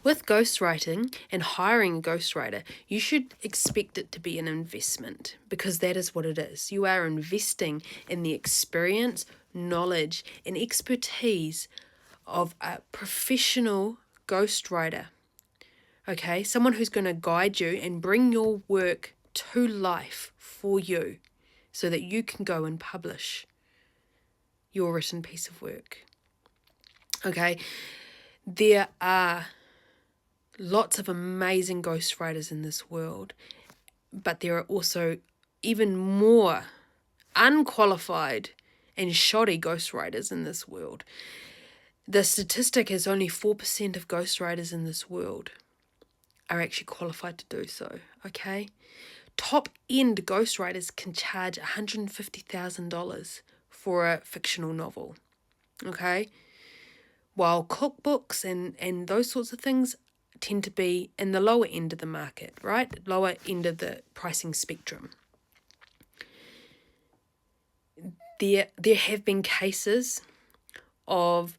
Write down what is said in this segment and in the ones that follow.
With ghostwriting and hiring a ghostwriter, you should expect it to be an investment, because that is what it is. You are investing in the experience, knowledge, and expertise of a professional ghostwriter. Okay, someone who's going to guide you and bring your work to life for you so that you can go and publish your written piece of work. Okay, there are lots of amazing ghostwriters in this world, but there are also even more unqualified and shoddy ghostwriters in this world. The statistic is only 4% of ghostwriters in this world are actually qualified to do so, okay? Top-end ghostwriters can charge $150,000 for a fictional novel, okay? While cookbooks and those sorts of things tend to be in the lower end of the market, right? Lower end of the pricing spectrum. There have been cases of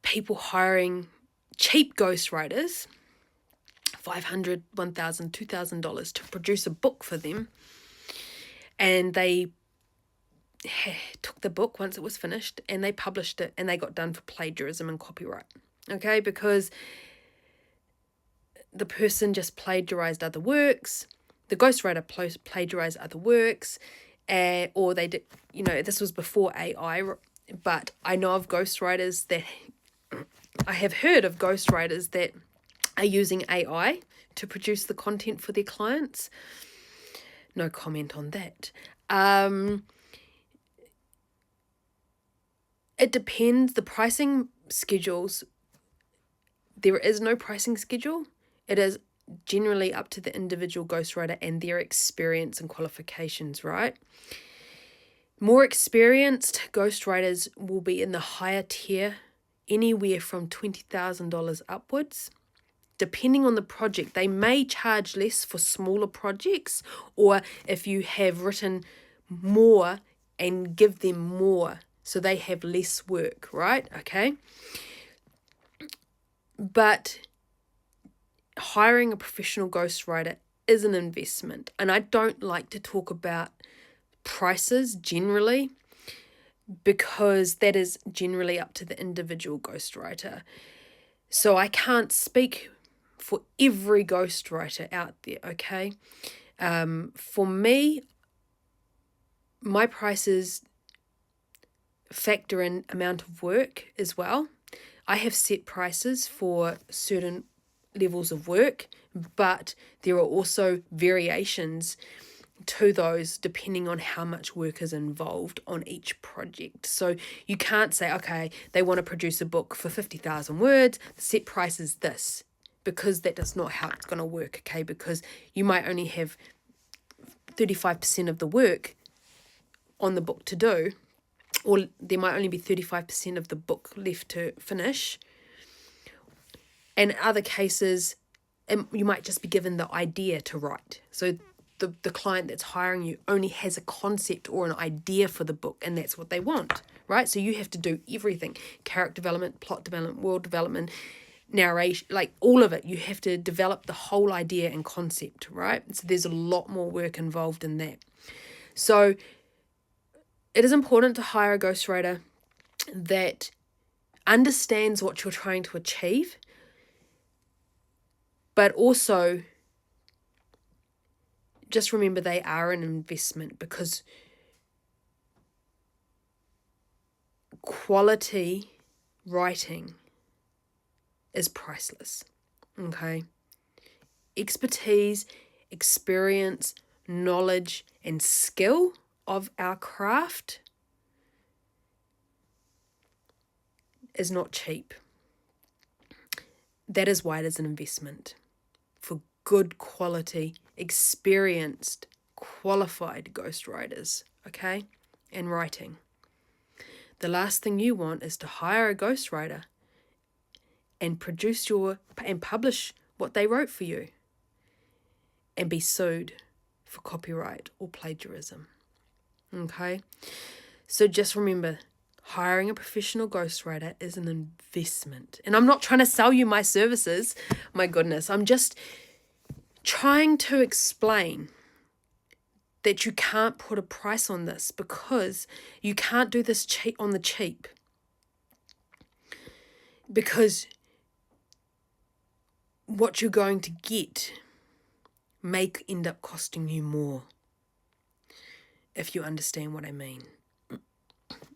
people hiring cheap ghostwriters, $500, $1,000, $2,000 to produce a book for them, and they took the book once it was finished and they published it, and they got done for plagiarism and copyright, okay? Because the person just plagiarized other works, the ghostwriter plagiarized other works, or they did, this was before AI, but I know of ghostwriters that, I have heard of ghostwriters that are using AI to produce the content for their clients. No comment on that. It depends. The pricing schedules, there is no pricing schedule. It is generally up to the individual ghostwriter and their experience and qualifications, right? More experienced ghostwriters will be in the higher tier, anywhere from $20,000 upwards. Depending on the project, they may charge less for smaller projects, or if you have written more and give them more, so they have less work, right? Okay. But hiring a professional ghostwriter is an investment, and I don't like to talk about prices generally, because that is generally up to the individual ghostwriter. So I can't speak for every ghostwriter out there, okay? For me, my prices factor in amount of work as well. I have set prices for certain levels of work, but there are also variations to those depending on how much work is involved on each project. So you can't say, okay, they want to produce a book for 50,000 words, the set price is this, because that is not how it's going to work, okay? Because you might only have 35% of the work on the book to do, or there might only be 35% of the book left to finish. And in other cases, you might just be given the idea to write. So the client that's hiring you only has a concept or an idea for the book, and that's what they want, right? So you have to do everything: character development, plot development, world development, narration, like all of it. You have to develop the whole idea and concept, right? So there's a lot more work involved in that. So it is important to hire a ghostwriter that understands what you're trying to achieve, but also just remember they are an investment, because quality writing is priceless, okay? Expertise, experience, knowledge, and skill of our craft is not cheap. That is why it is an investment for good quality, experienced, qualified ghostwriters, okay, and writing. The last thing you want is to hire a ghostwriter and publish what they wrote for you and be sued for copyright or plagiarism, okay? So just remember, Hiring a professional ghostwriter is an investment. And I'm not trying to sell you my services. My goodness, I'm just trying to explain that you can't put a price on this because you can't do this cheap on the cheap. Because what you're going to get may end up costing you more, if you understand what I mean.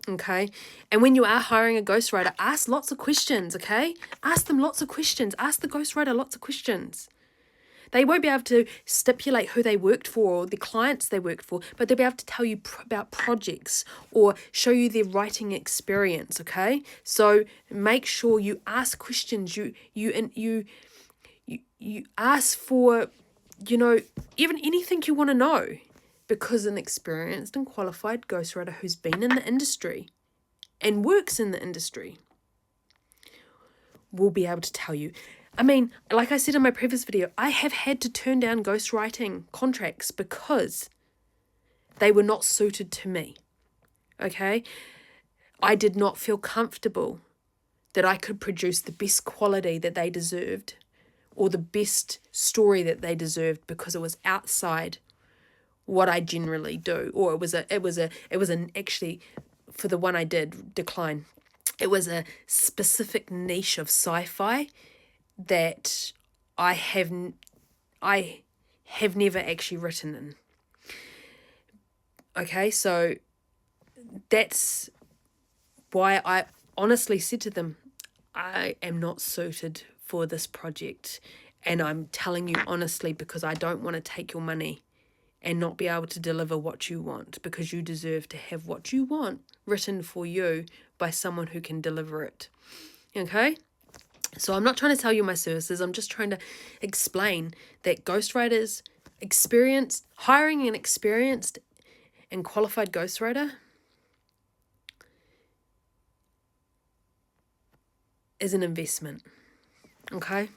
Okay? And when you are hiring a ghostwriter, ask lots of questions, okay? Ask them lots of questions. Ask the ghostwriter lots of questions. They won't be able to stipulate who they worked for or the clients they worked for, but they'll be able to tell you about projects or show you their writing experience, okay? So make sure you ask questions. You ask for, even anything you want to know, because an experienced and qualified ghostwriter who's been in the industry and works in the industry will be able to tell you. I mean, like I said in my previous video, I have had to turn down ghostwriting contracts because they were not suited to me, okay? I did not feel comfortable that I could produce the best quality that they deserved or the best story that they deserved because it was outside what I generally do, or it was an actually, for the one I did decline, it was a specific niche of sci-fi that I have never actually written in. Okay, so that's why I honestly said to them, I am not suited for this project, and I'm telling you honestly because I don't want to take your money and not be able to deliver what you want, because you deserve to have what you want written for you by someone who can deliver it. Okay? So I'm not trying to sell you my services. I'm just trying to explain that ghostwriters, hiring an experienced and qualified ghostwriter is an investment. Okay?